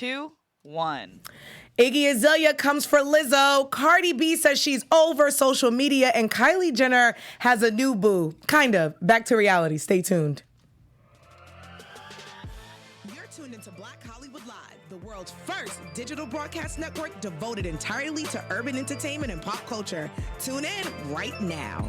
2, 1. Iggy Azalea comes for Lizzo. Cardi B says she's over social media. And Kylie Jenner has a new boo. Kind of. Back to reality. Stay tuned. You're tuned into Black Hollywood Live, the world's first digital broadcast network devoted entirely to urban entertainment and pop culture. Tune in right now.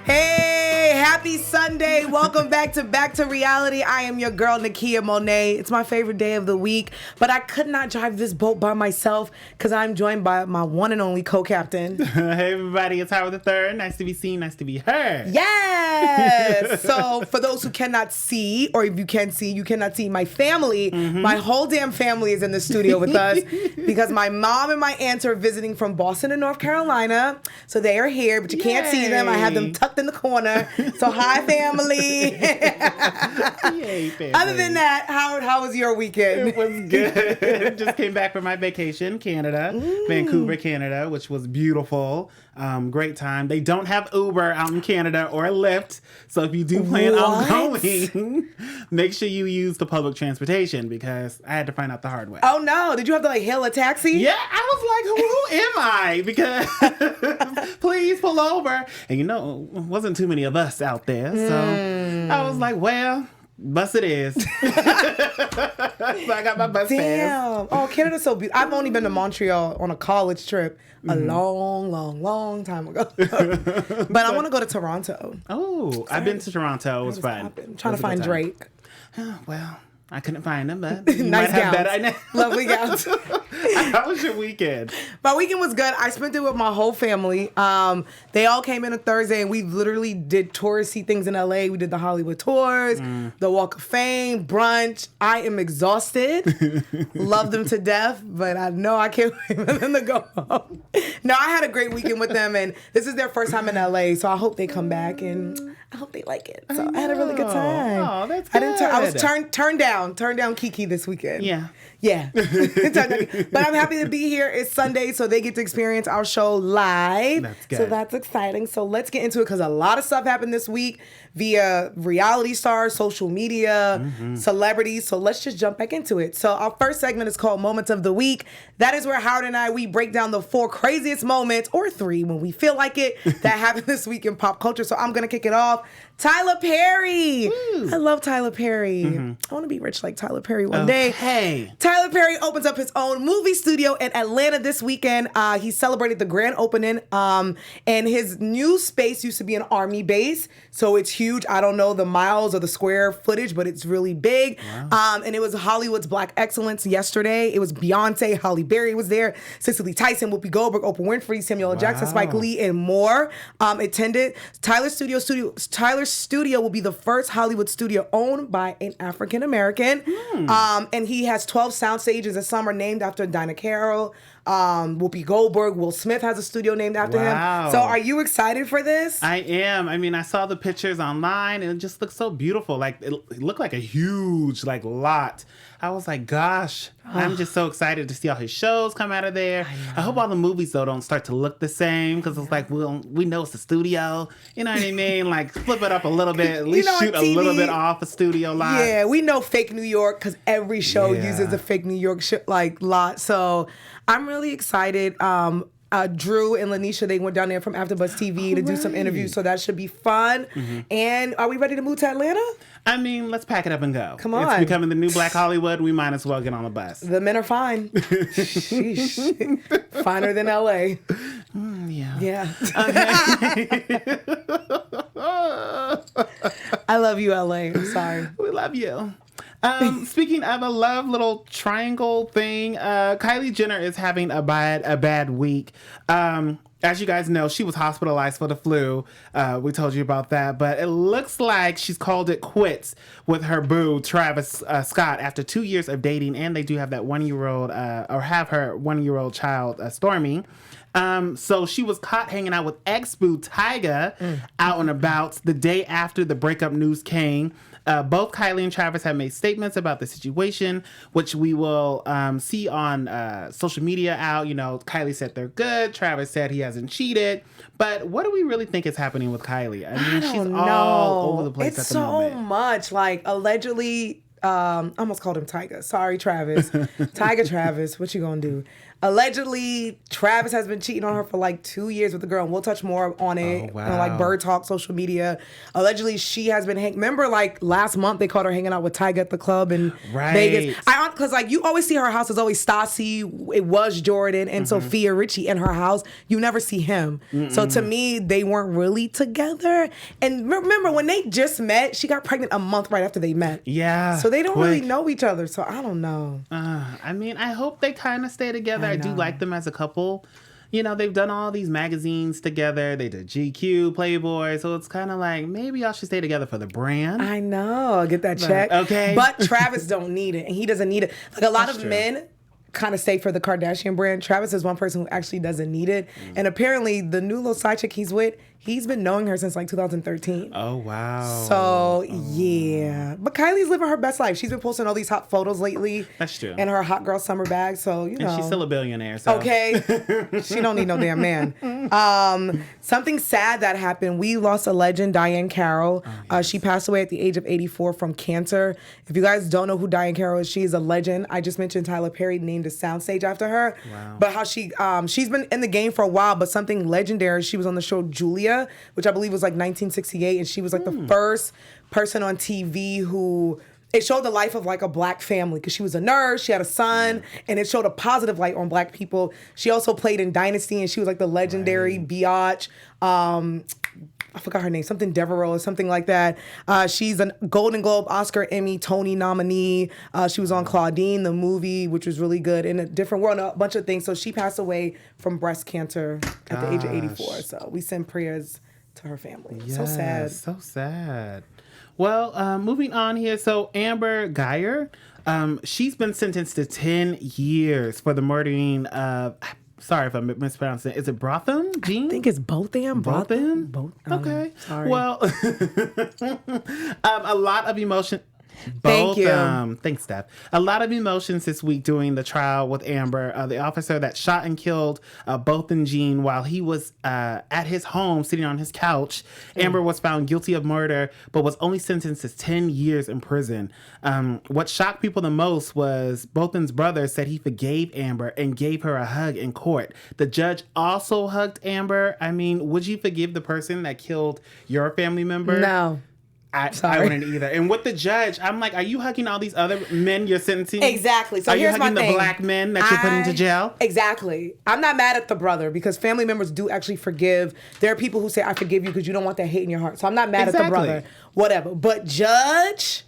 Hey, happy Sunday. Welcome back to Reality. I am your girl, Nakia Monet. It's my favorite day of the week, but I could not drive this boat by myself because I'm joined by my one and only co-captain. Hey, everybody. It's Howard III. Nice to be seen. Nice to be heard. Yes. So for those who cannot see, or if you can see, you cannot see my family. My whole damn family is in the studio with us because my mom and my aunts are visiting from Boston and North Carolina. So they are here, but you can't see them. I have them tucked in the corner. So hi, family. Yay, family. Other than that, Howard, how was your weekend? It was good. Just came back from my vacation, Canada, Vancouver, Canada, which was beautiful. Great time. They don't have Uber out in Canada or Lyft. So if you do plan on going, make sure you use the public transportation because I had to find out the hard way. Oh no. Did you have to hail a taxi? Yeah, I was like, who am I? Because please pull over. And wasn't too many of us out there. So I was like, well, bus it is. So I got my bus pass. Oh, Canada's so beautiful. I've only been to Montreal on a college trip a long time ago. But I want to go to Toronto. Oh, I've been to Toronto. It was fun. I'm trying to find Drake. Well, I couldn't find him, but you nice might have gowns. better. Lovely gowns. How was your weekend? My weekend was good. I spent it with my whole family. They all came in on Thursday, and we literally did touristy things in LA. We did the Hollywood tours, the Walk of Fame, brunch. I am exhausted. Love them to death, but I know I can't wait for them to go home. No, I had a great weekend with them, and this is their first time in LA, so I hope they come back, and I hope they like it. So I had a really good time. Oh, that's good. I was turned down Kiki this weekend. Yeah. But I'm happy to be here. It's Sunday, so they get to experience our show live. That's good. So that's exciting. So let's get into it because a lot of stuff happened this week via reality stars, social media, celebrities. So let's just jump back into it. So our first segment is called Moments of the Week. That is where Howard and we break down the 4 craziest moments, or 3 when we feel like it, that happened this week in pop culture. So I'm going to kick it off. Tyler Perry. I love Tyler Perry. I want to be rich like Tyler Perry one day. Hey. Tyler Perry opens up his own movie studio in Atlanta this weekend. He celebrated the grand opening. And his new space used to be an army base. So it's huge. I don't know the miles or the square footage, but it's really big. Wow. And it was Hollywood's Black Excellence yesterday. It was Beyonce, Halle Berry was there, Cicely Tyson, Whoopi Goldberg, Oprah Winfrey, Samuel L. Jackson, Spike Lee, and more attended. Tyler's studio will be the first Hollywood studio owned by an African American. And he has 12 sound stages, and some are named after Dinah Carroll, Whoopi Goldberg. Will Smith has a studio named after him. So are you excited for this? I am. I mean, I saw the pictures online and it just looks so beautiful. Like it looked like a huge lot. I was like, gosh, I'm just so excited to see all his shows come out of there. I hope all the movies, though, don't start to look the same because it's like, we know it's a studio. You know what I mean? Like, flip it up a little bit. At least shoot a little bit off a studio lot. Yeah, we know fake New York because every show uses a fake New York lot. So I'm really excited. Drew and Lanisha, they went down there from AfterBuzz TV to do some interviews, so that should be fun. And are we ready to move to Atlanta? I mean, let's pack it up and go. Come on. It's becoming the new Black Hollywood. We might as well get on the bus. The men are fine. Sheesh. Finer than LA. Yeah. I love you, LA. I'm sorry. We love you. Speaking of a love little triangle thing, Kylie Jenner is having a bad week. As you guys know, she was hospitalized for the flu. We told you about that. But it looks like she's called it quits with her boo, Travis Scott, after 2 years of dating. And they do have that 1-year-old, or have her 1-year-old child, Stormy. So she was caught hanging out with ex-boo Tyga out and about the day after the breakup news came. Both Kylie and Travis have made statements about the situation, which we will see on social media out. You know, Kylie said they're good. Travis said he hasn't cheated. But what do we really think is happening with Kylie? I mean, she's all over the place at the moment. It's so much. Like, allegedly, I almost called him Tyga. Sorry, Travis. Tyga Travis, what you gonna do? Allegedly, Travis has been cheating on her for like 2 years with the girl, and we'll touch more on it on like Bird Talk social media. Allegedly, she has been remember like last month they caught her hanging out with Tyga at the club in Vegas. Because like you always see her house is always Stassi, it was Jordan and Sophia Richie in her house. You never see him. So to me, they weren't really together. And remember when they just met, she got pregnant a month right after they met. Yeah. So they don't really know each other. So I don't know. I mean, I hope they kind of stay together. I do like them as a couple. You know, they've done all these magazines together. They did GQ, Playboy. So it's kind of like, maybe y'all should stay together for the brand. I know. Get that check. Okay. But Travis don't need it. And he doesn't need it. Like a lot of men kind of stay for the Kardashian brand. Travis is one person who actually doesn't need it. And apparently the new little side chick he's with, he's been knowing her since like 2013. Oh, wow. So, yeah. But Kylie's living her best life. She's been posting all these hot photos lately. That's true. And her hot girl summer bag. So, you know. And she's still a billionaire. So. Okay. She don't need no damn man. Something sad that happened. We lost a legend, Diahann Carroll. She passed away at the age of 84 from cancer. If you guys don't know who Diahann Carroll is, she is a legend. I just mentioned Tyler Perry named a soundstage after her. Wow. But how she's been in the game for a while, but something legendary. She was on the show Julia, which I believe was like 1968, and she was like the first person on TV who it showed the life of like a black family because she was a nurse, she had a son, and it showed a positive light on black people. She also played in Dynasty, and she was like the legendary biatch. I forgot her name, something Devereaux or something like that. She's a Golden Globe, Oscar, Emmy, Tony nominee. She was on Claudine, the movie, which was really good. In a Different World, a bunch of things. So she passed away from breast cancer at the age of 84. So we send prayers to her family. Yes, so sad. So sad. Well, moving on here. So Amber Guyger, she's been sentenced to 10 years for the murdering of... Sorry if I'm mispronouncing it. Is it Botham Jean? I think it's Botham. Both. Okay. Sorry. Well, a lot of emotion. Thank you. Thanks, Steph. A lot of emotions this week during the trial with Amber, the officer that shot and killed Botham Jean while he was at his home sitting on his couch. Amber was found guilty of murder, but was only sentenced to 10 years in prison. What shocked people the most was Botham's brother said he forgave Amber and gave her a hug in court. The judge also hugged Amber. I mean, would you forgive the person that killed your family member? No. I wouldn't either. And with the judge, I'm like, are you hugging all these other men you're sentencing? Exactly. So here's my thing. Are you hugging the black men that you're putting to jail? Exactly. I'm not mad at the brother because family members do actually forgive. There are people who say, I forgive you because you don't want that hate in your heart. So I'm not mad at the brother. Whatever. But judge...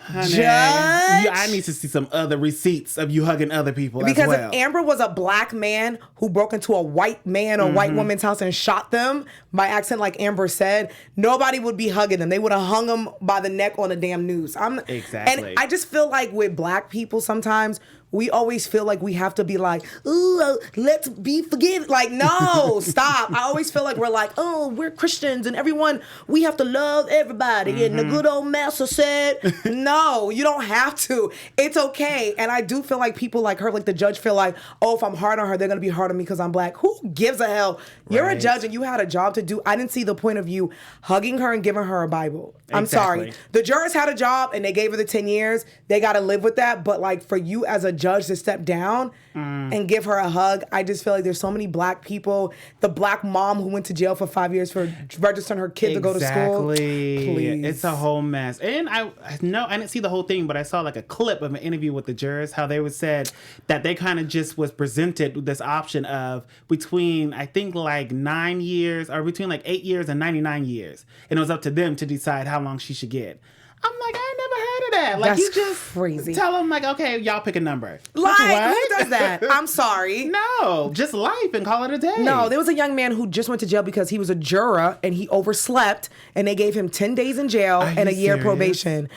Honey, I need to see some other receipts of you hugging other people because as well. If Amber was a black man who broke into a white man or white woman's house and shot them by accident, like Amber said, nobody would be hugging them. They would have hung them by the neck on the damn news. Exactly. And I just feel like with black people sometimes, we always feel like we have to be like, ooh, let's be forgiven. Like, no, stop. I always feel like we're like, oh, we're Christians and everyone, we have to love everybody. And the good old master said, no, you don't have to. It's okay. And I do feel like people like her, like the judge feel like, oh, if I'm hard on her, they're going to be hard on me because I'm black. Who gives a hell? You're a judge and you had a job to do. I didn't see the point of you hugging her and giving her a Bible. I'm sorry. The jurors had a job and they gave her the 10 years. They got to live with that. But like for you as a judge to step down and give her a hug, I just feel like there's so many black people. The black mom who went to jail for 5 years for registering her kid to go to school. Please. It's a whole mess. And I didn't see the whole thing, but I saw like a clip of an interview with the jurors, how they said that they kind of just was presented with this option of between, I think like 9 years or between like 8 years and 99 years. And it was up to them to decide how long she should get. I'm like, I never heard of that. Like, that's you just crazy. Tell them, like, okay, y'all pick a number. Like, who does that? I'm sorry. No, just life and call it a day. No, there was a young man who just went to jail because he was a juror and he overslept and they gave him 10 days in jail and a year probation.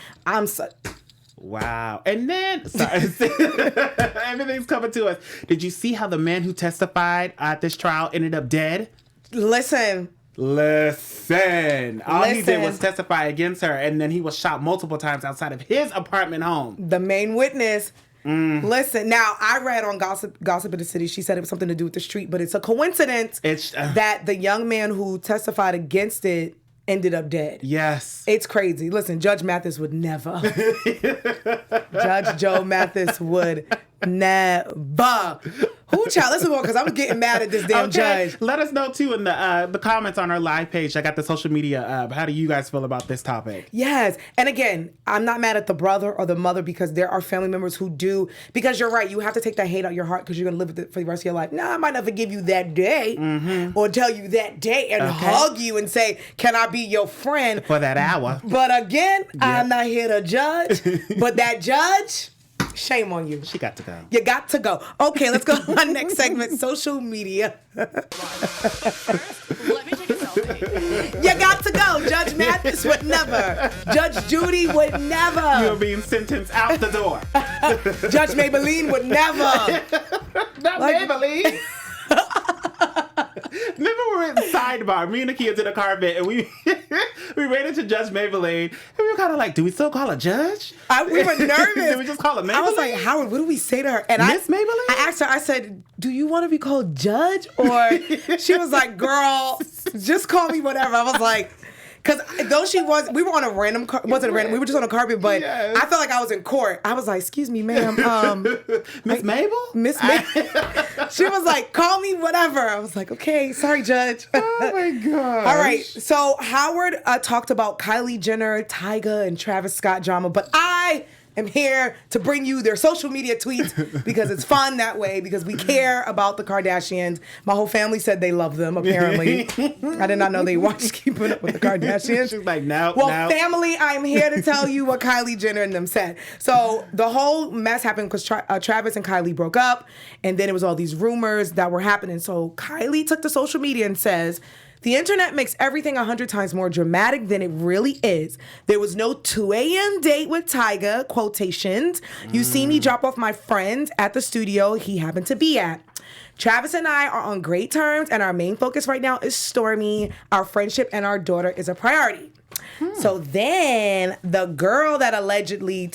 Wow. And then, sorry, everything's coming to us. Did you see how the man who testified at this trial ended up dead? Listen. All he did was testify against her, and then he was shot multiple times outside of his apartment home. The main witness. Listen, now I read on Gossip in the City, she said it was something to do with the street, but it's a coincidence that the young man who testified against it ended up dead. Yes. It's crazy. Listen, Judge Mathis would never. Judge Joe Mathis would never. Who, child? Let's move on because I'm getting mad at this damn judge. Let us know too in the comments on our live page. I got the social media up. How do you guys feel about this topic? Yes. And again, I'm not mad at the brother or the mother because there are family members who do. Because you're right. You have to take that hate out your heart because you're going to live with it for the rest of your life. Nah, I might not forgive you that day or tell you that day and hug you and say, can I be your friend? For that hour. But again, I'm not here to judge. But that judge... shame on you. She got to go. You got to go. Okay, let's go to our next segment, social media. Let me take a selfie. You got to go. Judge Mathis would never. Judge Judy would never. You're being sentenced out the door. Judge Maybelline would never. Not Maybelline. Remember we were in sidebar. Me and Nakia did a carpet and we ran into Judge Maybelline and we were kind of like, do we still call her Judge? We were nervous. Did we just call her Maybelline? I was like, Howard, what do we say to her? And Miss Maybelline? I asked her, I said, do you want to be called Judge? Or she was like, girl, just call me whatever. I was like, because though we were on a random, wasn't random, we were just on a carpet, but yes. I felt like I was in court. I was like, excuse me, ma'am. Miss Mabel? Miss Mabel. She was like, call me whatever. I was like, okay, sorry, Judge. Oh my God. All right. So Howard talked about Kylie Jenner, Tyga, and Travis Scott drama, but I am here to bring you their social media tweets because it's fun that way because we care about the Kardashians. My whole family said they love them, apparently. I did not know they watched Keeping Up with the Kardashians. She's like, no, well, no. family, I'm here to tell you what Kylie Jenner and them said. So the whole mess happened because Travis and Kylie broke up, and then it was all these rumors that were happening. So Kylie took to social media and says, the internet makes everything 100 times more dramatic than it really is. There was no 2 a.m. date with Tyga, quotations. You see me drop off my friend at the studio he happened to be at. Travis and I are on great terms, and our main focus right now is Stormy. Our friendship and our daughter is a priority. So then the girl that allegedly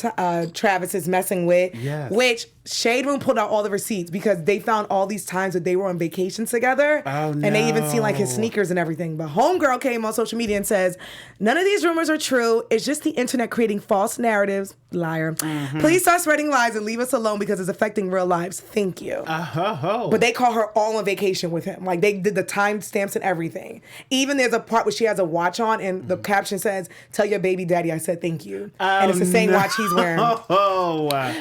Travis is messing with, yes. which Shade Room pulled out all the receipts because they found all these times that they were on vacation together. Oh, no. And they even seen like his sneakers and everything. But homegirl came on social media and says, none of these rumors are true. It's just the internet creating false narratives. Liar. Please stop spreading lies and leave us alone because it's affecting real lives. Thank you. But they call her all on vacation with him. Like they did the timestamps and everything. Even there's a part where she has a watch on and the caption says, tell your baby daddy I said thank you. And it's the same watch he's wearing.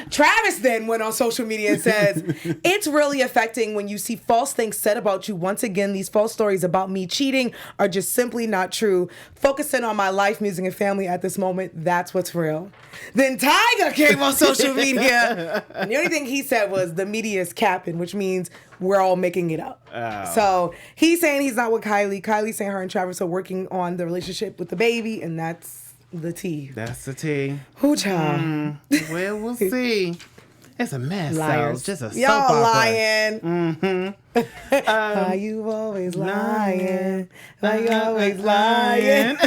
Travis then went on social media and says, it's really affecting when you see false things said about you. Once again, these false stories about me cheating are just simply not true. Focusing on my life, music, and family at this moment, that's what's real. Then Tyga came on social media. And the only thing he said was the media is capping, which means we're all making it up. Oh. So he's saying he's not with Kylie. Kylie's saying her and Travis are working on the relationship with the baby, and that's the tea. That's the tea. Who, child? Well, we'll see. It's a mess. Liars. So. Just a soap Y'all opera. lying. Why you always lying? Why you always lying?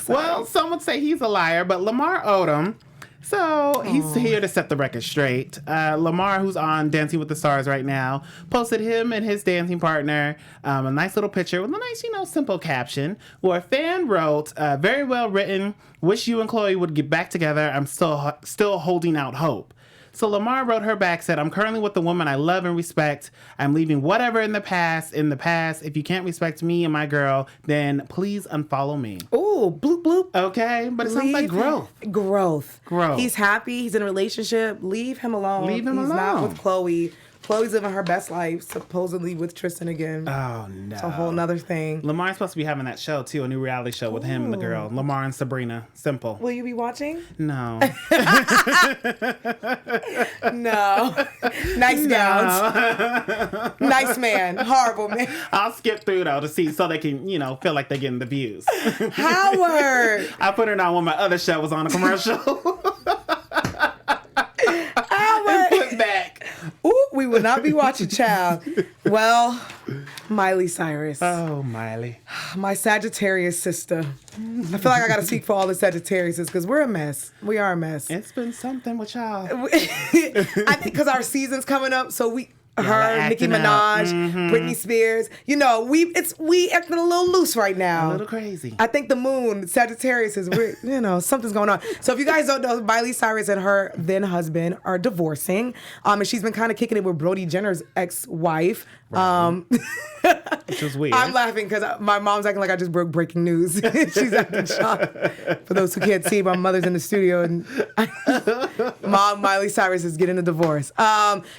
Well, some would say he's a liar, but Lamar Odom, so he's here to set the record straight. Lamar, who's on Dancing with the Stars right now, posted him and his dancing partner a nice little picture with a nice, simple caption where a fan wrote, very well written, wish you and Chloe would get back together. I'm still holding out hope. So Lamar wrote her back, said, I'm currently with the woman I love and respect. I'm leaving whatever in the past. If you can't respect me and my girl, then please unfollow me. Ooh, bloop, bloop. Okay, but it sounds like growth. Growth. Growth. He's happy. He's in a relationship. Leave him alone. Leave him He's alone. not with Chloe. Chloe's living her best life, supposedly with Tristan again. Oh, no. It's a whole nother thing. Lamar's supposed to be having that show, too, a new reality show with him and the girl. Lamar and Sabrina. Simple. Will you be watching? No. No. Nice gowns. Nice man. Horrible man. I'll skip through, though, to see so they can, feel like they're getting the views. Howard. I put it on when my other show was on a commercial. Howard. Put back. Ooh, we will not be watching, child. Well, Miley Cyrus. Oh, Miley. My Sagittarius sister. I feel like I got to speak for all the Sagittariuses because we're a mess. We are a mess. It's been something with y'all. I think because our season's coming up, so her, Nicki Minaj, Britney Spears. You know, we acting a little loose right now. A little crazy. I think the moon, Sagittarius, is weird. You know, something's going on. So if you guys don't know, Miley Cyrus and her then husband are divorcing. And she's been kind of kicking it with Brody Jenner's ex-wife. Right. Which was weird. I'm laughing because my mom's acting like I just broke breaking news. She's acting shocked. For those who can't see, my mother's in the studio and Mom Miley Cyrus is getting a divorce.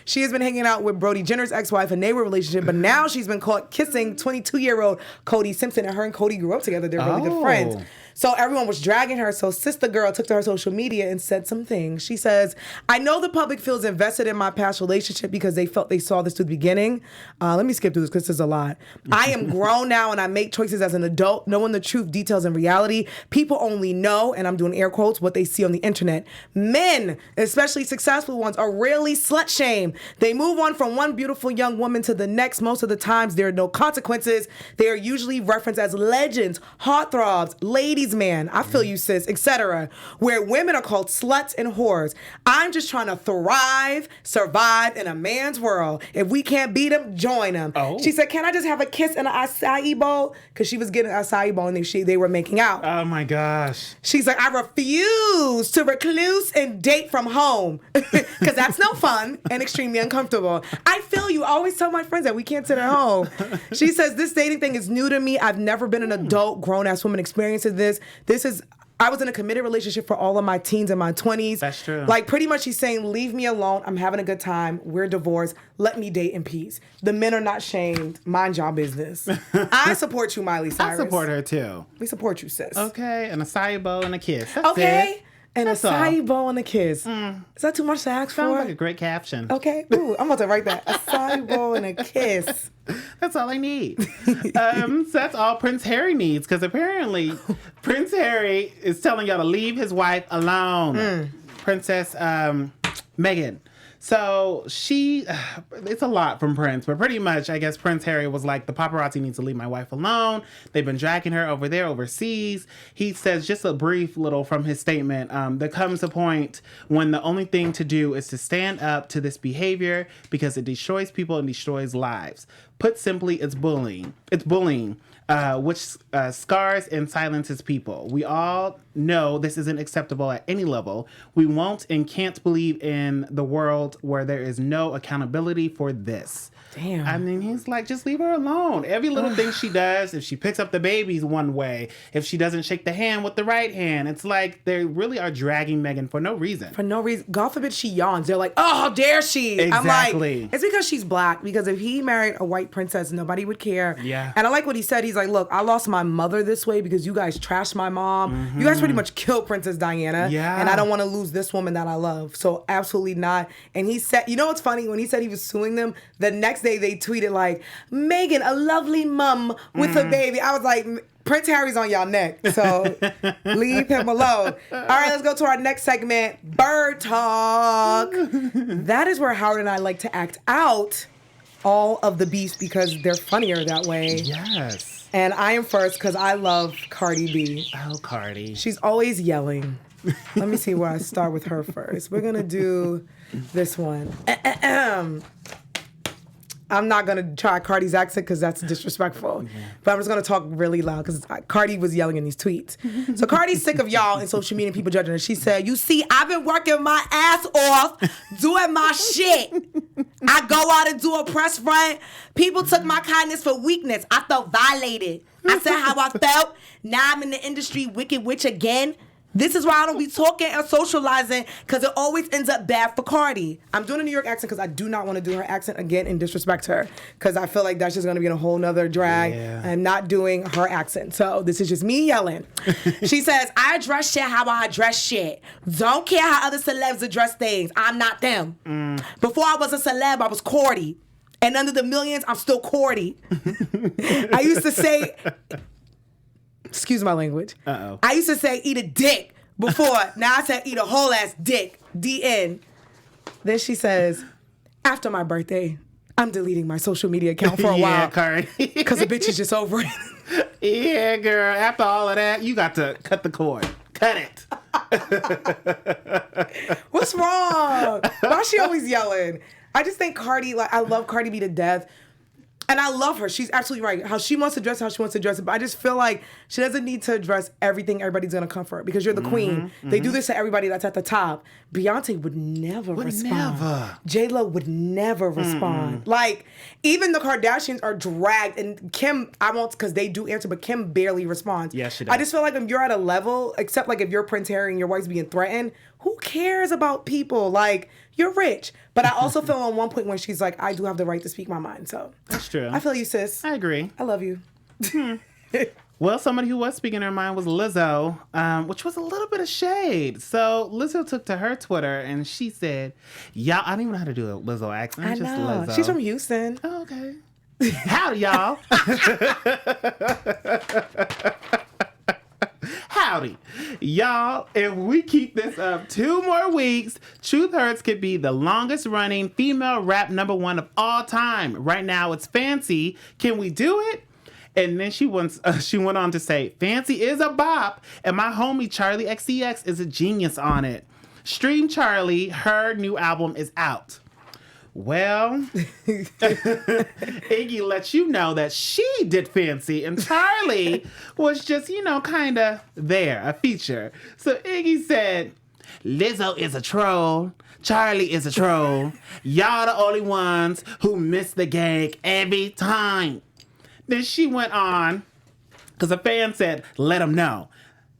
She has been hanging out with Brody Jenner's ex-wife, and they were in a relationship, but now she's been caught kissing 22-year-old Cody Simpson, and her and Cody grew up together. They're really good friends. So everyone was dragging her. So Sister Girl took to her social media and said some things. She says, I know the public feels invested in my past relationship because they felt they saw this to the beginning. Let me skip through this because this is a lot. I am grown now and I make choices as an adult, knowing the truth, details, and reality. People only know, and I'm doing air quotes, what they see on the internet. Men, especially successful ones, are rarely slut-shamed. They move on from one beautiful young woman to the next. Most of the times, there are no consequences. They are usually referenced as legends, heartthrobs, ladies man, I feel you sis, etc. Where women are called sluts and whores. I'm just trying to thrive, survive in a man's world. If we can't beat him, join him. She said, can I just have a kiss and an acai bowl? Because she was getting an acai bowl and they were making out. Oh my gosh. She's like, I refuse to recluse and date from home because that's no fun and extremely uncomfortable. I feel you. I always tell my friends that we can't sit at home. She says, this dating thing is new to me. I've never been an adult, grown-ass woman experiencing this. I was in a committed relationship for all of my teens and my 20s. That's true. Like, pretty much she's saying, leave me alone. I'm having a good time. We're divorced. Let me date in peace. The men are not shamed. Mind your business. I support you, Miley Cyrus. I support her, too. We support you, sis. Okay, an acai bowl and a kiss. That's okay. it. And That's a acai all. bowl and a kiss. Is that too much to ask Sounds for? like a great caption. Okay. Ooh, I'm about to write that. Acai bowl and a kiss. That's all I need. So that's all Prince Harry needs, because apparently Prince Harry is telling y'all to leave his wife alone. Princess Meghan. So it's a lot from Prince, but pretty much, I guess Prince Harry was like, the paparazzi needs to leave my wife alone. They've been dragging her over there overseas. He says, just a brief little from his statement, there comes a point when the only thing to do is to stand up to this behavior because it destroys people and destroys lives. Put simply, it's bullying. It's bullying. Which scars and silences people. We all know this isn't acceptable at any level. We won't and can't believe in the world where there is no accountability for this. Damn. I mean, he's like, just leave her alone. Every little thing she does, if she picks up the babies one way, if she doesn't shake the hand with the right hand, it's like they really are dragging Meghan for no reason. For no reason. God forbid she yawns. They're like, oh, how dare she? Exactly. I'm like, it's because she's black. Because if he married a white princess, nobody would care. Yeah. And I like what he said. He's like, look, I lost my mother this way because you guys trashed my mom. You guys pretty much killed Princess Diana. Yeah. And I don't want to lose this woman that I love. So absolutely not. And he said, you know what's funny? When he said he was suing them, the next day they tweeted like, Meghan, a lovely mum with a baby. I was like, Prince Harry's on y'all neck, so leave him alone. All right, let's go to our next segment, Bird Talk. That is where Howard and I like to act out all of the beefs because they're funnier that way. Yes. And I am first because I love Cardi B. Oh, Cardi. She's always yelling. Let me see where I start with her first. We're going to do this one. I'm not going to try Cardi's accent because that's disrespectful. But I'm just going to talk really loud because Cardi was yelling in these tweets. So Cardi's sick of y'all and social media and people judging her. She said, you see, I've been working my ass off doing my shit. I go out and do a press run. People took my kindness for weakness. I felt violated. I said how I felt. Now I'm in the industry, wicked witch again. This is why I don't be talking and socializing because it always ends up bad for Cardi. I'm doing a New York accent because I do not want to do her accent again and disrespect her because I feel like that's just going to be in a whole nother drag. Yeah. I'm not doing her accent. So this is just me yelling. She says, I address shit how I address shit. Don't care how other celebs address things. I'm not them. Before I was a celeb, I was Cordy. And under the millions, I'm still Cordy. I used to say... Excuse my language. Uh-oh. I used to say eat a dick before. Now I say eat a whole ass dick. DN. Then she says, after my birthday, I'm deleting my social media account for a yeah, while. Cardi. Because the bitch is just over it. Yeah, girl. After all of that, you got to cut the cord. Cut it. What's wrong? Why is she always yelling? I just think Cardi, like, I love Cardi B to death. And I love her. She's absolutely right. How she wants to dress, how she wants to dress it. But I just feel like she doesn't need to address everything everybody's going to come for her because you're the queen. They do this to everybody that's at the top. Beyonce would never respond. J-Lo would never respond. Like, even the Kardashians are dragged. And Kim, I won't, because they do answer, but Kim barely responds. Yeah, she does. I just feel like if you're at a level, except like if you're Prince Harry and your wife's being threatened, who cares about people? Like, you're rich. But I also feel on one point when she's like, I do have the right to speak my mind. So that's true. I feel you, sis. I agree. I love you. Well, somebody who was speaking her mind was Lizzo, which was a little bit of shade. So Lizzo took to her Twitter and she said, y'all, I don't even know how to do a Lizzo accent. I know. Lizzo. She's from Houston. Oh, okay. Howdy, y'all. Howdy. Y'all, if we keep this up 2 more weeks, Truth Hurts could be the longest running female rap #1 of all time. Right now, it's Fancy. Can we do it? And then she went on to say, Fancy is a bop, and my homie Charlie XCX is a genius on it. Stream Charlie, her new album is out. Well, Iggy lets you know that she did Fancy and Charlie was just, kind of there, a feature. So Iggy said, Lizzo is a troll. Charlie is a troll. Y'all the only ones who miss the gag every time. Then she went on, because a fan said, let them know.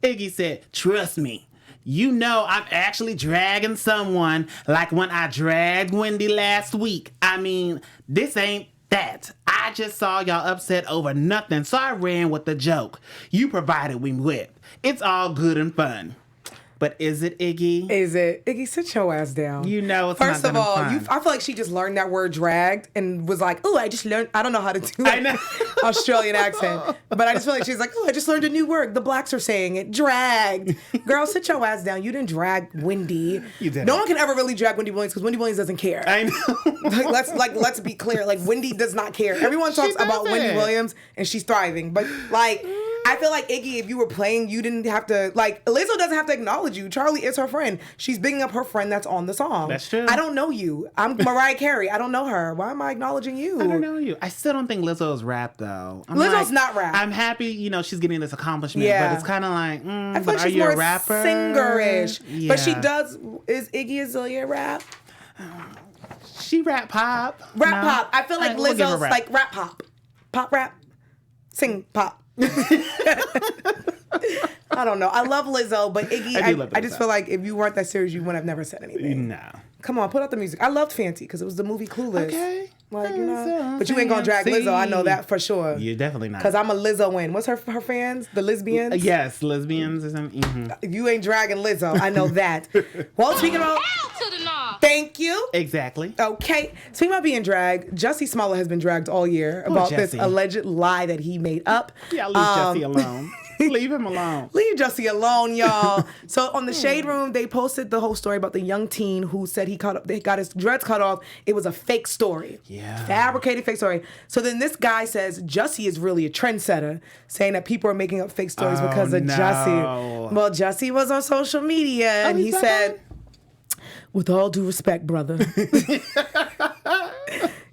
Iggy said, trust me. You know I'm actually dragging someone like when I dragged Wendy last week. I mean, this ain't that. I just saw y'all upset over nothing, so I ran with the joke you provided me with. It's all good and fun. But is it, Iggy? Is it? Iggy, sit your ass down. You know it's First not of all, fun. I feel like she just learned that word dragged and was like, oh, I just learned, I don't know how to do an Australian accent. But I just feel like she's like, oh, I just learned a new word. The blacks are saying it. Dragged. Girl, sit your ass down. You didn't drag Wendy. You didn't. No one can ever really drag Wendy Williams because Wendy Williams doesn't care. I know. Let's be clear. Like, Wendy does not care. Everyone talks about Wendy Williams and she's thriving. But like, I feel like, Iggy, if you were playing, you didn't have to, like, Lizzo doesn't have to acknowledge you. Charlie is her friend. She's bigging up her friend that's on the song. That's true. I don't know you. I'm Mariah Carey. I don't know her. Why am I acknowledging you? I don't know you. I still don't think Lizzo's rap, though. Lizzo's not rap. I'm happy, she's getting this accomplishment, but it's kind of like, I feel but like are she's you more a rapper? Singer-ish. Yeah. But she does, is Iggy Azalea rap? She rap pop. Rap pop. I feel like we'll give her Lizzo's rap. like rap pop. Pop rap. Sing pop. I don't know. I love Lizzo, but Iggy, I just feel like if you weren't that serious, you would have never said anything. No. Come on, put out the music. I loved Fancy because it was the movie Clueless. Okay. Like, but you ain't gonna drag Lizzo. I know that for sure. You're definitely not. Because I'm a Lizzo-in. What's her fans? The lesbians? Yes, lesbians. You ain't dragging Lizzo. I know that. Well, speaking about... Hell to the nah. Thank you. Exactly. Okay. Speaking about being dragged, Jussie Smollett has been dragged all year about this alleged lie that he made up. Yeah, leave Jussie alone. Leave him alone. Leave Jussie alone, y'all. So on the Shade Room, they posted the whole story about the young teen who said he got his dreads cut off. It was a fake story. Yeah. Fabricated fake story. So then this guy says Jussie is really a trendsetter, saying that people are making up fake stories because of Jussie. Well, Jussie was on social media and he said, with all due respect, brother,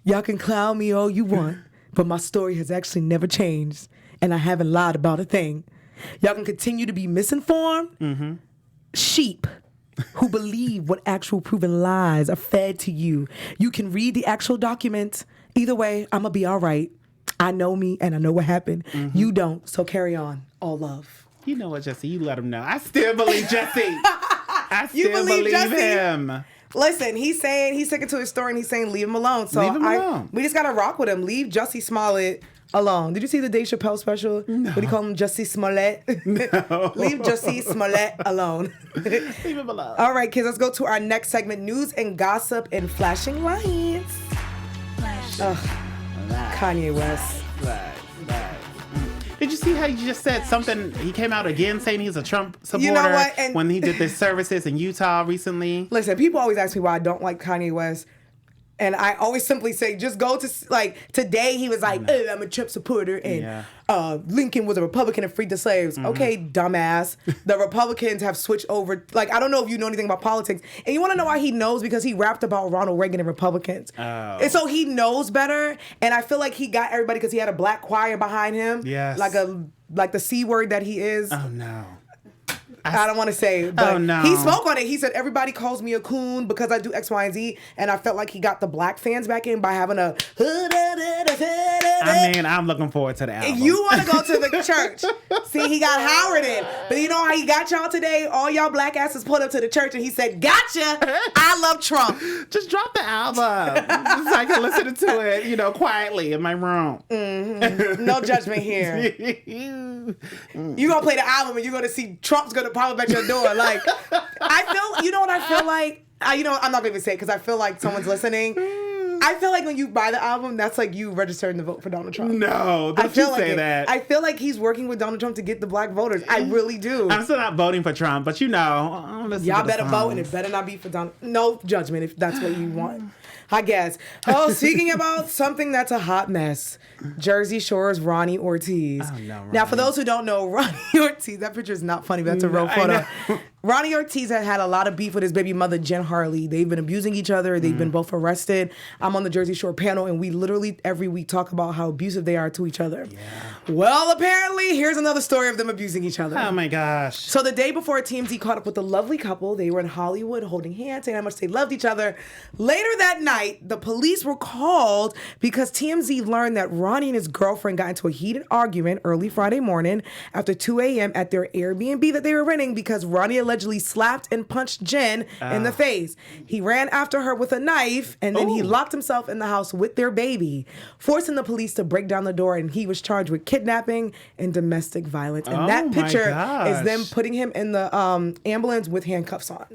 y'all can clown me all you want, but my story has actually never changed and I haven't lied about a thing. Y'all can continue to be misinformed sheep who believe what actual proven lies are fed to you. You can read the actual documents. Either way, I'm going to be all right. I know me and I know what happened. You don't, so carry on. All love. You know what, Jussie? You let him know. I still believe Jussie. I still believe him. Listen, he's sticking to his story and he's saying leave him alone. So leave him alone. We just got to rock with him. Leave Jussie Smollett alone. Did you see the Dave Chappelle special? No. What do you call him? Jussie Smollett? No. Leave Jussie Smollett alone. Leave him alone. All right, kids, let's go to our next segment, news and gossip and flashing lights. Kanye West. Right. Did you see how he just said something? He came out again saying he's a Trump supporter. You know what? And when he did the services in Utah recently. Listen, people always ask me why I don't like Kanye West. And I always simply say, just go to, like, today he was like, I'm a Trump supporter, and Lincoln was a Republican and freed the slaves. Okay, dumbass. The Republicans have switched over. Like, I don't know if you know anything about politics. And you want to know why he knows? Because he rapped about Ronald Reagan and Republicans. Oh. And so he knows better. And I feel like he got everybody because he had a black choir behind him. Yes. Like the C word that he is. Oh, no. I don't want to say, but he spoke on it. He said, everybody calls me a coon because I do X, Y, and Z. And I felt like he got the black fans back in by having a... I mean, I'm looking forward to the album. You want to go to the church. See, he got Howard in. But you know how he got y'all today? All y'all black asses pulled up to the church and he said, gotcha, I love Trump. Just drop the album. Just so I can listen to it, you know, quietly in my room. Mm-hmm. No judgment here. You're going to play the album and you're going to see Trump's going to pop up at your door. Like, I feel, you know what I feel like? I'm not going to even say it because I feel like someone's listening. I feel like when you buy the album, that's like you registering to vote for Donald Trump. No, don't you say that. I feel like he's working with Donald Trump to get the black voters. I really do. I'm still not voting for Trump, but you know. Y'all better vote, and it better not be for Donald. No judgment if that's what you want. I guess. Oh, speaking about something that's a hot mess, Jersey Shore's Ronnie Ortiz. Oh, no, Ronnie. Now, for those who don't know, Ronnie Ortiz, that picture is not funny, but that's a real photo. Ronnie Ortiz had a lot of beef with his baby mother, Jen Harley. They've been abusing each other. They've been both arrested. I'm on the Jersey Shore panel, and we literally every week talk about how abusive they are to each other. Yeah. Well, apparently, here's another story of them abusing each other. Oh, my gosh. So the day before TMZ caught up with the lovely couple, they were in Hollywood holding hands, saying how much they loved each other. Later that night, the police were called because TMZ learned that Ronnie and his girlfriend got into a heated argument early Friday morning after 2 a.m. at their Airbnb that they were renting because Ronnie allegedly slapped and punched Jen in the face. He ran after her with a knife, and then he locked himself in the house with their baby, forcing the police to break down the door, and he was charged with kidnapping and domestic violence. And that picture is them putting him in the ambulance with handcuffs on.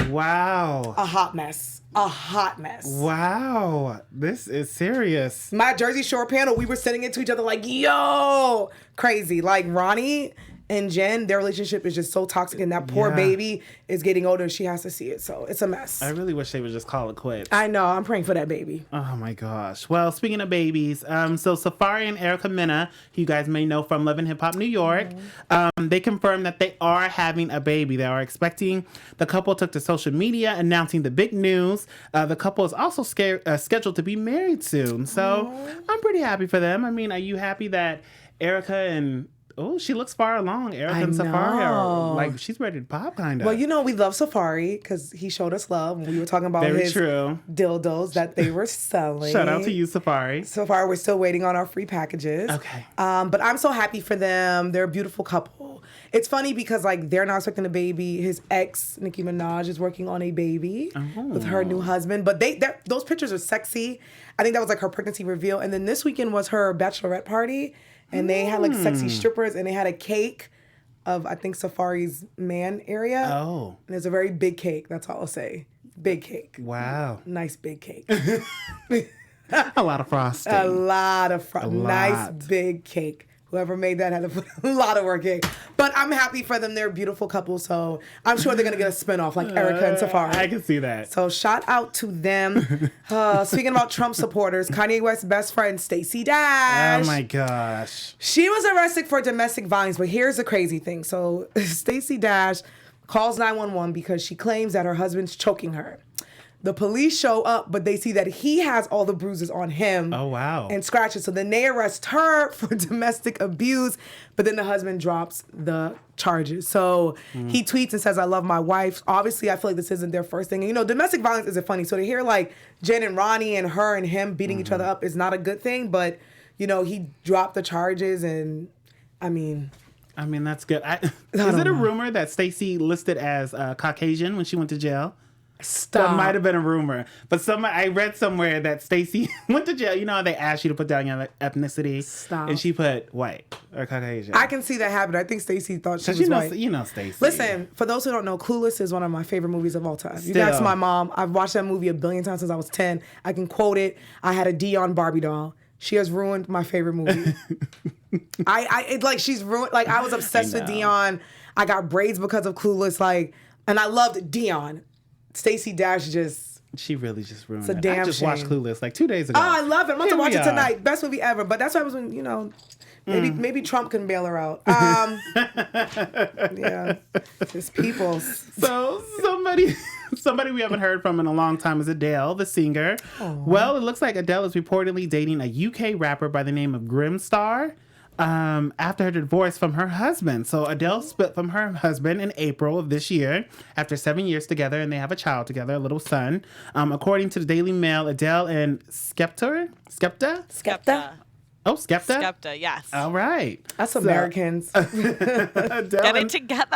Wow. A hot mess. A hot mess. Wow. This is serious. My Jersey Shore panel, we were sitting into each other like, yo, crazy. Like Ronnie and Jen, their relationship is just so toxic, and that poor baby is getting older and she has to see it. So it's a mess. I really wish they would just call it quits. I know. I'm praying for that baby. Oh my gosh. Well, speaking of babies, so Safari and Erica Mena, who you guys may know from Love and Hip Hop New York, they confirmed that they are having a baby. They are expecting. The couple took to social media announcing the big news. The couple is also scheduled to be married soon. So I'm pretty happy for them. I mean, are you happy that Erica and... Oh, she looks far along. Erica and Safari are like, she's ready to pop, kind of. Well, you know, we love Safari because he showed us love when we were talking about his dildos that they were selling. Shout out to you, Safari. Safari, we're still waiting on our free packages. Okay. But I'm so happy for them. They're a beautiful couple. It's funny because, like, they're not expecting a baby. His ex, Nicki Minaj, is working on a baby with her new husband. But those pictures are sexy. I think that was, like, her pregnancy reveal. And then this weekend was her bachelorette party. And they had, like, sexy strippers, and they had a cake of, I think, Safari's man area. Oh. And it's a very big cake. That's all I'll say. Big cake. Wow. Nice big cake. A lot of frosting. A lot of frosting. Nice big cake. Whoever made that had to put a lot of work in. But I'm happy for them. They're a beautiful couple, so I'm sure they're going to get a spinoff like Erica and Safari. I can see that. So shout out to them. Speaking about Trump supporters, Kanye West's best friend, Stacey Dash. Oh, my gosh. She was arrested for domestic violence, but here's the crazy thing. So Stacey Dash calls 911 because she claims that her husband's choking her. The police show up, but they see that he has all the bruises on him. Oh, wow. And scratches. So then they arrest her for domestic abuse, but then the husband drops the charges. So he tweets and says, I love my wife. Obviously, I feel like this isn't their first thing. And, you know, domestic violence isn't funny. So to hear, like, Jen and Ronnie and her and him beating each other up is not a good thing. But, you know, he dropped the charges and, I mean, that's good. Is it a rumor that Stacey listed as Caucasian when she went to jail? Stop. That might have been a rumor. But I read somewhere that Stacey went to jail. You know how they ask you to put down your ethnicity? Stop. And she put white or Caucasian. I can see that happen. I think Stacey thought she was white. You know Stacey. Listen, for those who don't know, Clueless is one of my favorite movies of all time. You can ask my mom. I've watched that movie a billion times since I was 10. I can quote it. I had a Dion Barbie doll. She has ruined my favorite movie. She's ruined. Like, I was obsessed with Dion. I got braids because of Clueless. Like, and I loved Dion. Stacey Dash just She really just ruined It's a it. damn I just watched shame. Clueless like 2 days ago. Oh, I love it. I'm about to Here watch we it are. tonight. Best movie ever. But that's why I was, maybe Trump can bail her out. Yeah, just people. So somebody we haven't heard from in a long time is Adele, the singer. Aww. Well, it looks like Adele is reportedly dating a UK rapper by the name of Grimstar. After her divorce from her husband. So Adele split from her husband in April of this year after 7 years together, and they have a child together, a little son. According to the Daily Mail, Adele and Skepta? Oh, Skepta? Skepta, yes. All right. That's Americans. Adele Get and, it together.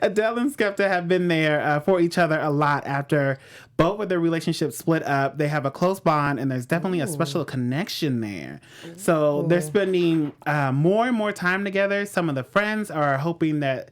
Adele and Skepta have been there for each other a lot after both of their relationships split up. They have a close bond, and there's definitely a special connection there. So they're spending more and more time together. Some of the friends are hoping and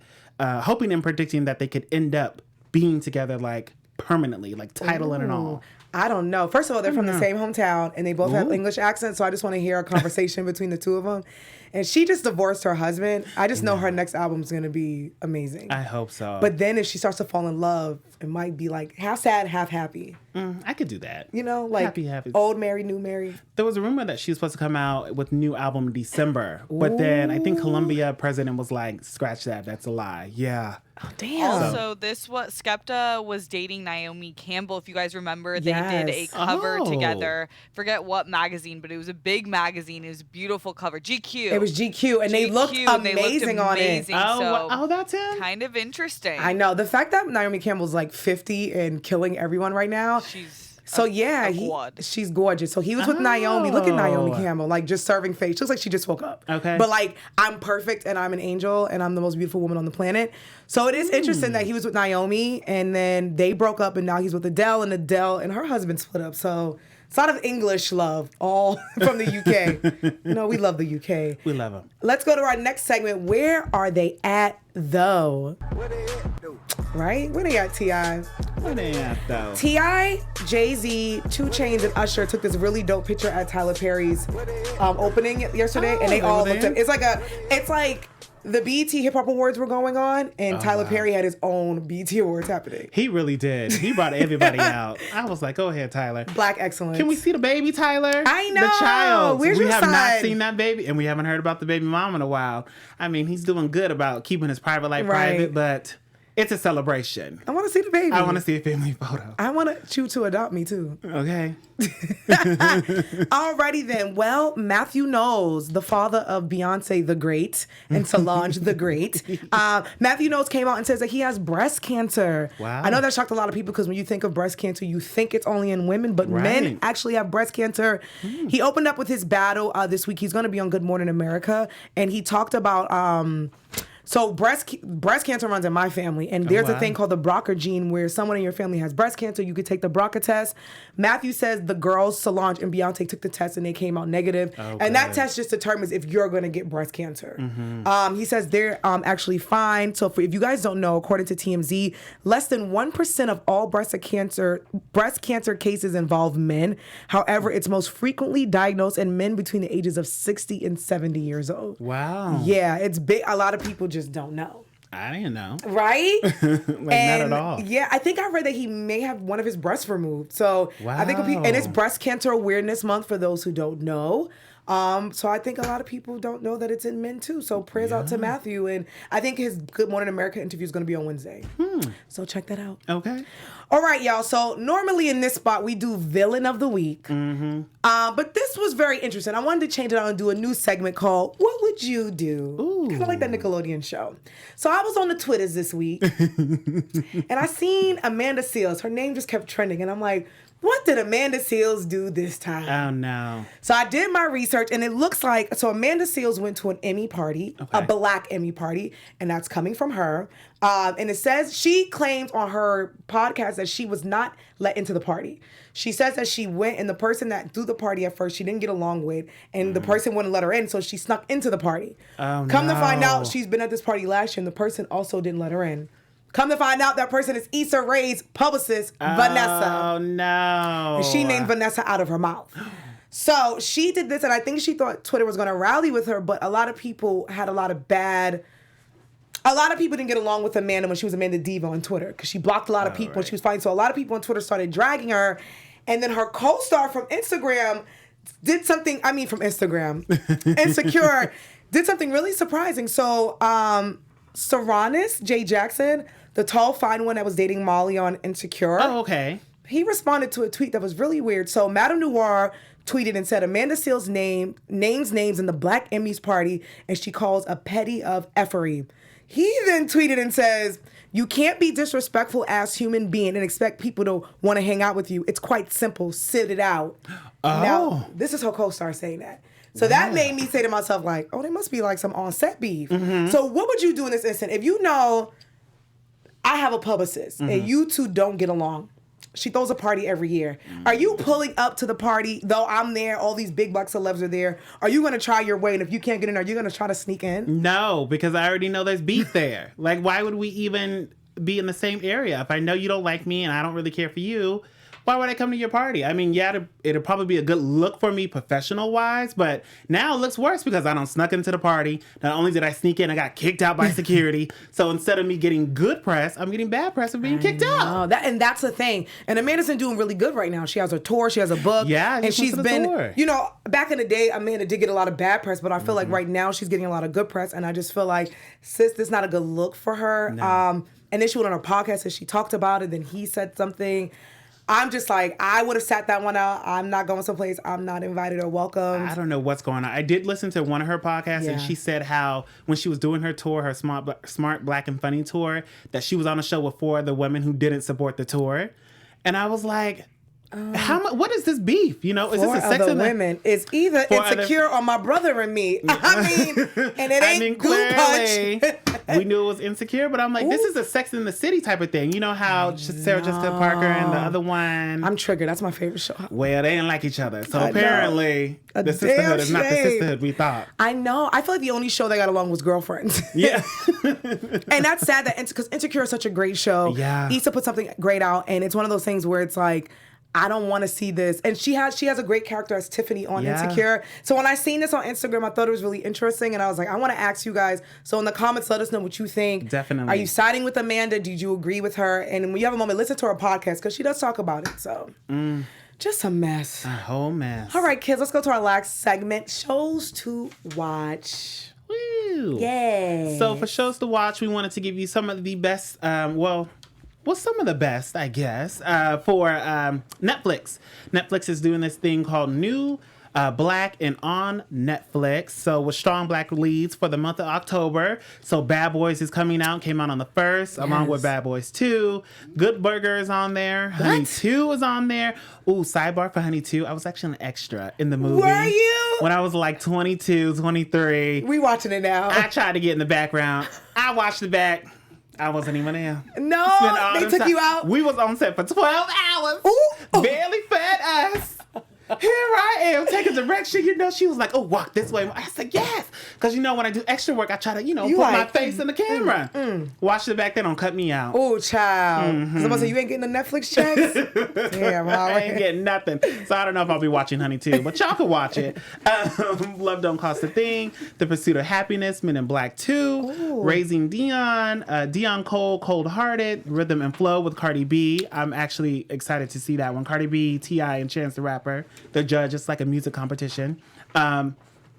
predicting that they could end up being together like permanently, like titling and all. I don't know. First of all, they're from the same hometown, and they both have English accents, so I just want to hear a conversation between the two of them. And she just divorced her husband. I just know her next album's going to be amazing. I hope so. But then if she starts to fall in love, it might be like half sad, half happy. I could do that. You know, like happy. old Mary, new Mary. There was a rumor that she was supposed to come out with a new album in December. But then I think Columbia president was like, scratch that. That's a lie. Yeah. Oh, damn. Also, Skepta was dating Naomi Campbell. If you guys remember, they did a Yes. cover Oh. together. Forget what magazine, but it was a big magazine. It was a beautiful cover. GQ. It was GQ, and they looked amazing on it. Oh, that's him? Kind of interesting. I know. The fact that Naomi Campbell's like 50 and killing everyone right now. She's gorgeous. So he was with Naomi. Look at Naomi Campbell, like just serving face. She looks like she just woke up. Okay. But like, I'm perfect and I'm an angel and I'm the most beautiful woman on the planet. So it is interesting that he was with Naomi and then they broke up and now he's with Adele and her husband split up. So it's a lot of English love, all from the UK. You know, we love the UK. We love them. Let's go to our next segment. Where are they at, though? What they at, though? Right? Where they at, T.I.? Where they at, though? T.I., Jay-Z, 2 Chainz, and Usher took this really dope picture at Tyler Perry's opening yesterday, and they all looked up. It's like the BET Hip Hop Awards were going on, and Tyler Perry had his own BET Awards happening. He really did. He brought everybody out. I was like, go ahead, Tyler. Black excellence. Can we see the baby, Tyler? I know. The child. Where's we your have not son? seen that baby, and we haven't heard about the baby mom in a while. I mean, he's doing good about keeping his private life private, but it's a celebration. I want to see the baby. I want to see a family photo. I want you to adopt me, too. Okay. Alrighty then. Well, Matthew Knowles, the father of Beyonce the Great and Solange the Great, Matthew Knowles came out and says that he has breast cancer. Wow. I know that shocked a lot of people because when you think of breast cancer, you think it's only in women, but men actually have breast cancer. He opened up with his battle this week. He's going to be on Good Morning America, and he talked about so breast cancer runs in my family, and there's a thing called the BRCA gene where someone in your family has breast cancer. You could take the BRCA test. Matthew says the girls, Solange and Beyonce, took the test and they came out negative. And that test just determines if you're going to get breast cancer. He says they're actually fine. So if you guys don't know, according to TMZ, less than 1% of all breast cancer cases involve men. However, it's most frequently diagnosed in men between the ages of 60 and 70 years old. Wow. Yeah, it's big. A lot of people just don't know. I didn't know. Right? Not at all. Yeah, I think I read that he may have one of his breasts removed. So I think and it's Breast Cancer Awareness Month for those who don't know. So I think a lot of people don't know that it's in men too. So prayers out to Matthew, and I think his Good Morning America interview is going to be on Wednesday. So check that out. Okay. All right, y'all. So normally in this spot we do Villain of the Week, but this was very interesting. I wanted to change it out and do a new segment called What Would You Do? Kind of like that Nickelodeon show. So I was on the Twitters this week, and I seen Amanda Seales. Her name just kept trending, and I'm like, what did Amanda Seales do this time? Oh, no. So I did my research, and it looks like, so Amanda Seales went to an Emmy party, a Black Emmy party, and that's coming from her. And it says, she claims on her podcast that she was not let into the party. She says that she went, and the person that threw the party at first, she didn't get along with, and the person wouldn't let her in, so she snuck into the party. Come to find out, she's been at this party last year, and the person also didn't let her in. Come to find out, that person is Issa Rae's publicist, Vanessa. Oh, no. And she named Vanessa out of her mouth. So she did this, and I think she thought Twitter was going to rally with her, but a lot of people had a lot of bad a lot of people didn't get along with Amanda when she was Amanda Diva on Twitter because she blocked a lot of people when she was fighting. So a lot of people on Twitter started dragging her. And then her co-star from Instagram did something, from Instagram, Insecure, did something really surprising. So Cyrus J. Jackson, the tall, fine one that was dating Molly on Insecure. Oh, okay. He responded to a tweet that was really weird. So Madame Noir tweeted and said, Amanda Seales names in the Black Emmys party, and she calls a petty of effery. He then tweeted and says, you can't be disrespectful as human being and expect people to want to hang out with you. It's quite simple. Sit it out. Oh. Now, this is her co-star saying that. So that made me say to myself, like, oh, there must be like some on-set beef. Mm-hmm. So what would you do in this instant? If you know I have a publicist and you two don't get along, she throws a party every year. Are you pulling up to the party, though I'm there, all these big Black celebs are there? Are you going to try your way? And if you can't get in, are you going to try to sneak in? No, because I already know there's beef there. Like, why would we even be in the same area? If I know you don't like me and I don't really care for you, why would I come to your party? I mean, yeah, it'll probably be a good look for me professional-wise, but now it looks worse because I don't snuck into the party. Not only did I sneak in, I got kicked out by security. So instead of me getting good press, I'm getting bad press of being kicked out. And that's the thing. And Amanda's been doing really good right now. She has a tour, she has a book. Yeah, and she's been, back in the day, Amanda did get a lot of bad press, but I feel like right now she's getting a lot of good press, and I just feel like, sis, this is not a good look for her. No. And then she went on her podcast and she talked about it, then he said something. I'm just like, I would have sat that one out. I'm not going someplace I'm not invited or welcome. I don't know what's going on. I did listen to one of her podcasts, and she said how when she was doing her tour, her Smart Black and Funny tour, that she was on a show with 4 other women who didn't support the tour. And I was like, what is this beef? Is this a sex in the women? It's either Insecure or My Brother and Me. And it ain't Goo Punch. We knew it was Insecure, but I'm like, this is a Sex in the City type of thing. You know how Sarah Jessica Parker and the other one? I'm triggered. That's my favorite show. Well, they didn't like each other. So apparently, the sisterhood is not the sisterhood we thought. I know. I feel like the only show they got along was Girlfriends. Yeah. And that's sad because Insecure is such a great show. Yeah. Issa put something great out, and it's one of those things where it's like, I don't want to see this. And she has a great character as Tiffany on Insecure. So when I seen this on Instagram, I thought it was really interesting. And I was like, I want to ask you guys. So in the comments, let us know what you think. Definitely. Are you siding with Amanda? Did you agree with her? And when you have a moment, listen to her podcast because she does talk about it. So just a mess. A whole mess. All right, kids, let's go to our last segment, shows to watch. Woo. Yay. So for shows to watch, we wanted to give you some of the best, some of the best, I guess, for Netflix. Netflix is doing this thing called New Black and on Netflix. So with strong Black leads for the month of October. So Bad Boys is came out on the 1st, along with Bad Boys 2. Good Burger is on there. Honey 2 is on there. Ooh, sidebar for Honey 2. I was actually an extra in the movie. Were you? When I was like 22, 23. We watching it now. I tried to get in the background. I watched the back. I wasn't even there. No, they took you out. We was on set for 12 hours. Ooh. Barely fed us. Here I am taking direction. She was like, oh, walk this way. I said, yes. Because, when I do extra work, I try to, put my face in the camera. Watch the back, they don't cut me out. Oh, child. Somebody say, you ain't getting the Netflix checks? Damn, I ain't getting nothing. So I don't know if I'll be watching Honey 2, but y'all can watch it. Love Don't Cost a Thing, The Pursuit of Happiness, Men in Black 2, Ooh. Raising Dion, Dion Cole, Cold Hearted, Rhythm and Flow with Cardi B. I'm actually excited to see that one. Cardi B, T.I., and Chance the Rapper. The judge, it's like a music competition. Men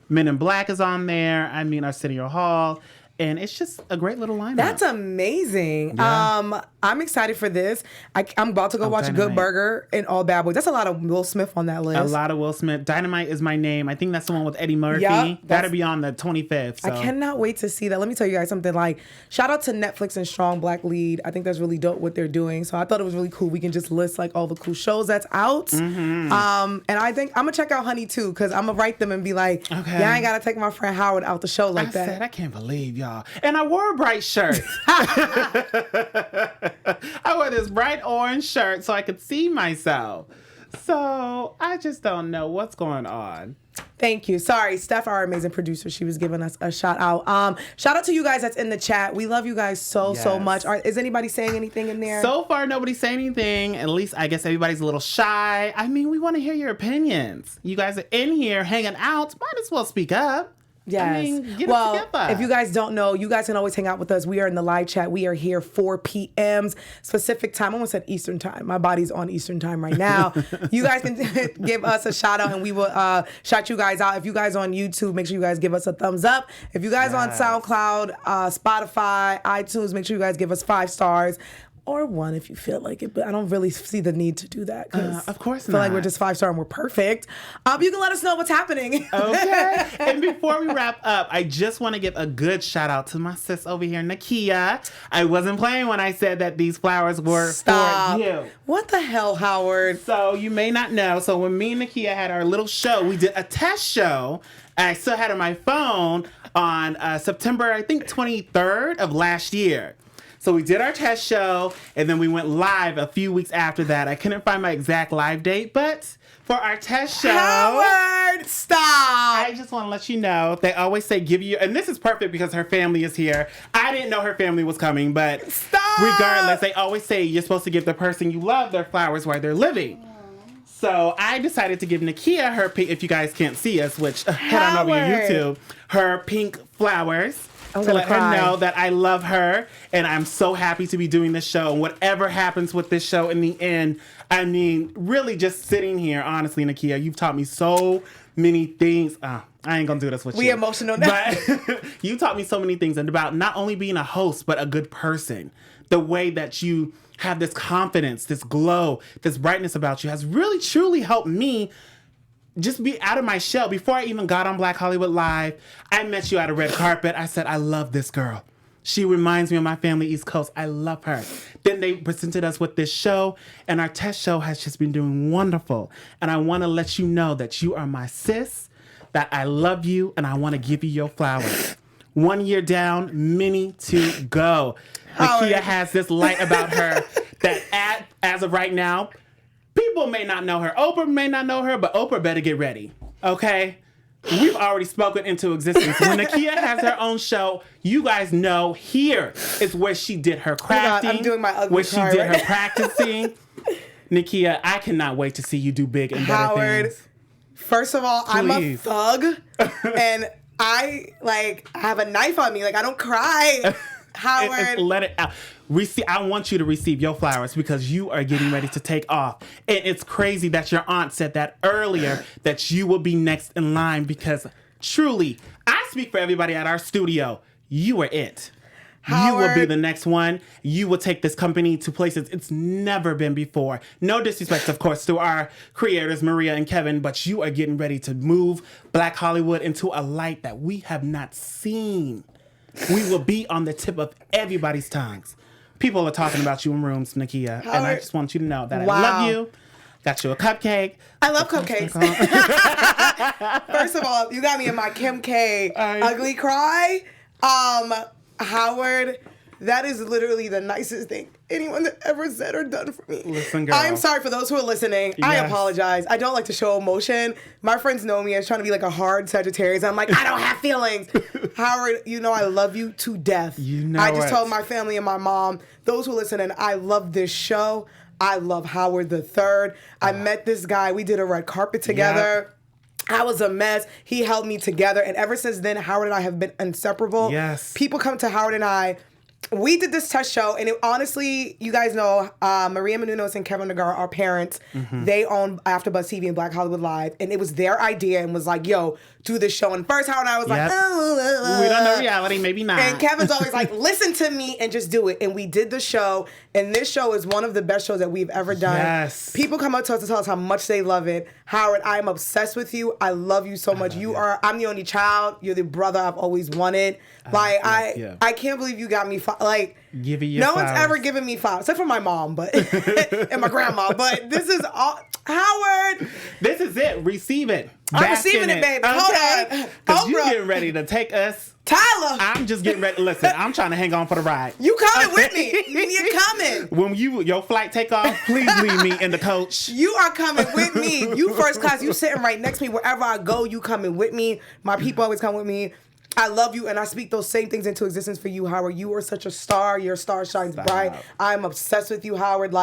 in Black is on there. Arsenio Hall. And it's just a great little lineup. That's amazing. Yeah. I'm excited for this. I'm about to go watch Dynamite. Good Burger and All Bad Boys. That's a lot of Will Smith on that list. A lot of Will Smith. Dynamite is My Name. I think that's the one with Eddie Murphy. Yep, that'll be on the 25th. So. I cannot wait to see that. Let me tell you guys something. Shout out to Netflix and Strong Black Lead. I think that's really dope what they're doing. So I thought it was really cool. We can just list all the cool shows that's out. Mm-hmm. And I think I'm gonna check out Honey too, because I'm gonna write them and be like, okay. Yeah, I ain't gotta take my friend Howard out the show like that. I said, I can't believe y'all. And I wore a bright shirt. I wore this bright orange shirt so I could see myself. So I just don't know what's going on. Thank you. Sorry, Steph, our amazing producer, she was giving us a shout out. Shout out to you guys that's in the chat. We love you guys so much. Is anybody saying anything in there? So far, nobody's saying anything. At least I guess everybody's a little shy. We want to hear your opinions. You guys are in here hanging out. Might as well speak up. Yes. Get it well, together. if you guys don't know, you guys can always hang out with us. We are in the live chat. We are here 4 p.m. specific time. I almost said Eastern time. My body's on Eastern time right now. You guys can give us a shout out and we will shout you guys out. If you guys on YouTube, make sure you guys give us a thumbs up. If you guys on SoundCloud, Spotify, iTunes, make sure you guys give us 5 stars. Or 1 if you feel like it, but I don't really see the need to do that. Of course I feel like we're just 5-star and we're perfect. You can let us know what's happening. Okay. And before we wrap up, I just want to give a good shout out to my sis over here, Nakia. I wasn't playing when I said that these flowers were for you. What the hell, Howard? So you may not know. So when me and Nakia had our little show, we did a test show. I still had it on my phone on September, I think, 23rd of last year. So we did our test show, and then we went live a few weeks after that. I couldn't find my exact live date, but for our test show... Howard, stop! I just want to let you know, they always say give you... And this is perfect because her family is here. I didn't know her family was coming, but regardless, they always say you're supposed to give the person you love their flowers while they're living. So I decided to give Nakia her pink... If you guys can't see us, which head on over to YouTube, her pink flowers... to let her know that I love her and I'm so happy to be doing this show. And whatever happens with this show in the end, I mean, really just sitting here, honestly, Nakia, you've taught me so many things. I ain't gonna do this with you. We emotional now. But you taught me so many things and about not only being a host, but a good person. The way that you have this confidence, this glow, this brightness about you has really, truly helped me just be out of my shell. Before I even got on Black Hollywood Live, I met you at a red carpet. I said, I love this girl. She reminds me of my family, East Coast. I love her. Then they presented us with this show, and our test show has just been doing wonderful. And I want to let you know that you are my sis, that I love you, and I want to give you your flowers. 1 year down, many to go. Nakia has this light about her that as of right now, people may not know her. Oprah may not know her, but Oprah better get ready, okay? We've already spoken into existence. When Nakia has her own show, you guys know here is where she did her crafting. I'm doing my ugly where she did her practicing. Nakia, I cannot wait to see you do big and better things. First of all, I'm a thug, and I have a knife on me. Like, I don't cry. Howard. Let it out. I want you to receive your flowers because you are getting ready to take off. And it's crazy that your aunt said that earlier, that you will be next in line because truly, I speak for everybody at our studio. You are it. Howard. You will be the next one. You will take this company to places it's never been before. No disrespect, of course, to our creators, Maria and Kevin, but you are getting ready to move Black Hollywood into a light that we have not seen. We will be on the tip of everybody's tongues. People are talking about you in rooms, Nakia, and I just want you to know that I love you. Got you a cupcake. I love cupcakes. First of all, you got me in my Kim K ugly cry. Howard, that is literally the nicest thing anyone that ever said or done for me. Listen, girl. I'm sorry for those who are listening. Yes. I apologize. I don't like to show emotion. My friends know me as trying to be like a hard Sagittarius. I'm like, I don't have feelings. Howard, you know I love you to death. You know I just told my family and my mom, those who listen, and I love this show. I love Howard the Third. I met this guy. We did a red carpet together. Yep. I was a mess. He held me together. And ever since then, Howard and I have been inseparable. Yes. People come to Howard and I. We did this test show, and it, honestly, you guys know, Maria Menounos and Keven Undergaro, our parents, they own AfterBuzz TV and Black Hollywood Live, and it was their idea and was like, yo, do this show. And first, Howard and I was like, we don't know reality, maybe not. And Kevin's always like, listen to me and just do it. And we did the show, and this show is one of the best shows that we've ever done. Yes. People come up to us to tell us how much they love it. Howard, I'm obsessed with you. I love you so much. I'm the only child. You're the brother I've always wanted. Like, I can't believe you got me, give you no flowers. One's ever given me flowers, except for my mom, but and my grandma. But this is all, Howard. This is it. Receive it. I'm receiving it, baby. Okay? Hold on. Because you're getting ready to take us. Tyler. I'm just getting ready. Listen, I'm trying to hang on for the ride. You coming with me. You're coming. When your flight take off, please leave me in the coach. You are coming with me. You first class. You sitting right next to me. Wherever I go, you coming with me. My people always come with me. I love you, and I speak those same things into existence for you, Howard. You are such a star. Your star shines bright. I'm obsessed with you, Howard.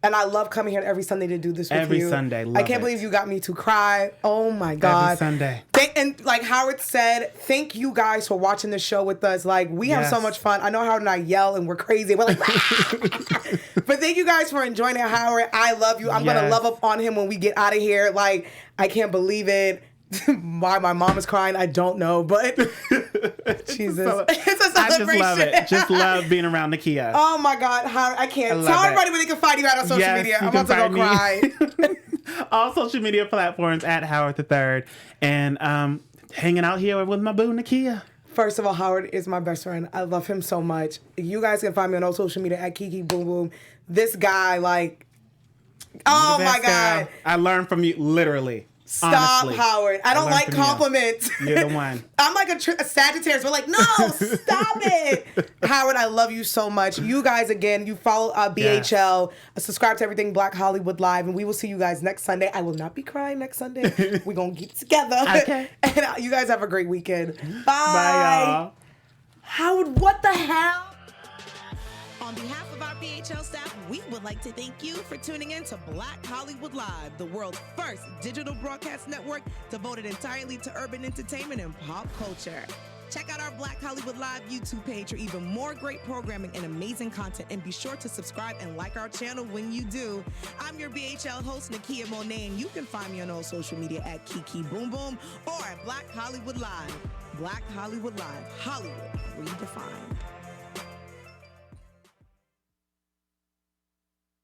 And I love coming here every Sunday to do this with you. Every Sunday, love I can't believe you got me to cry. Oh my God. Every Sunday. And like Howard said, thank you guys for watching the show with us. We have so much fun. I know Howard and I yell and we're crazy. We're like, but thank you guys for enjoying it, Howard. I love you. I'm gonna love up on him when we get out of here. I can't believe it. Why my mom is crying, I don't know, but Jesus. It's a celebration. I just love it. Just love being around Nakia. Oh my God, Howard, I can't. Tell everybody where they can find you out on social media. I'm about to go cry. All social media platforms at Howard III. And hanging out here with my boo, Nakia. First of all, Howard is my best friend. I love him so much. You guys can find me on all social media at Kiki Boom Boom. This guy, oh my God. Girl. I learned from you, literally. Stop, honestly. Howard. I don't like compliments. You're the one. I'm like a Sagittarius. We're like, no, stop it. Howard, I love you so much. You guys, again, you follow BHL, subscribe to everything Black Hollywood Live, and we will see you guys next Sunday. I will not be crying next Sunday. We're going to get together. Okay. And you guys have a great weekend. Bye. Bye, y'all. Howard, what the hell? On behalf of our BHL staff, we would like to thank you for tuning in to Black Hollywood Live, the world's first digital broadcast network devoted entirely to urban entertainment and pop culture. Check out our Black Hollywood Live YouTube page for even more great programming and amazing content, and be sure to subscribe and like our channel when you do. I'm your BHL host, Nakia Monet, and you can find me on all social media at Kiki Boom Boom or at Black Hollywood Live. Black Hollywood Live, Hollywood redefined.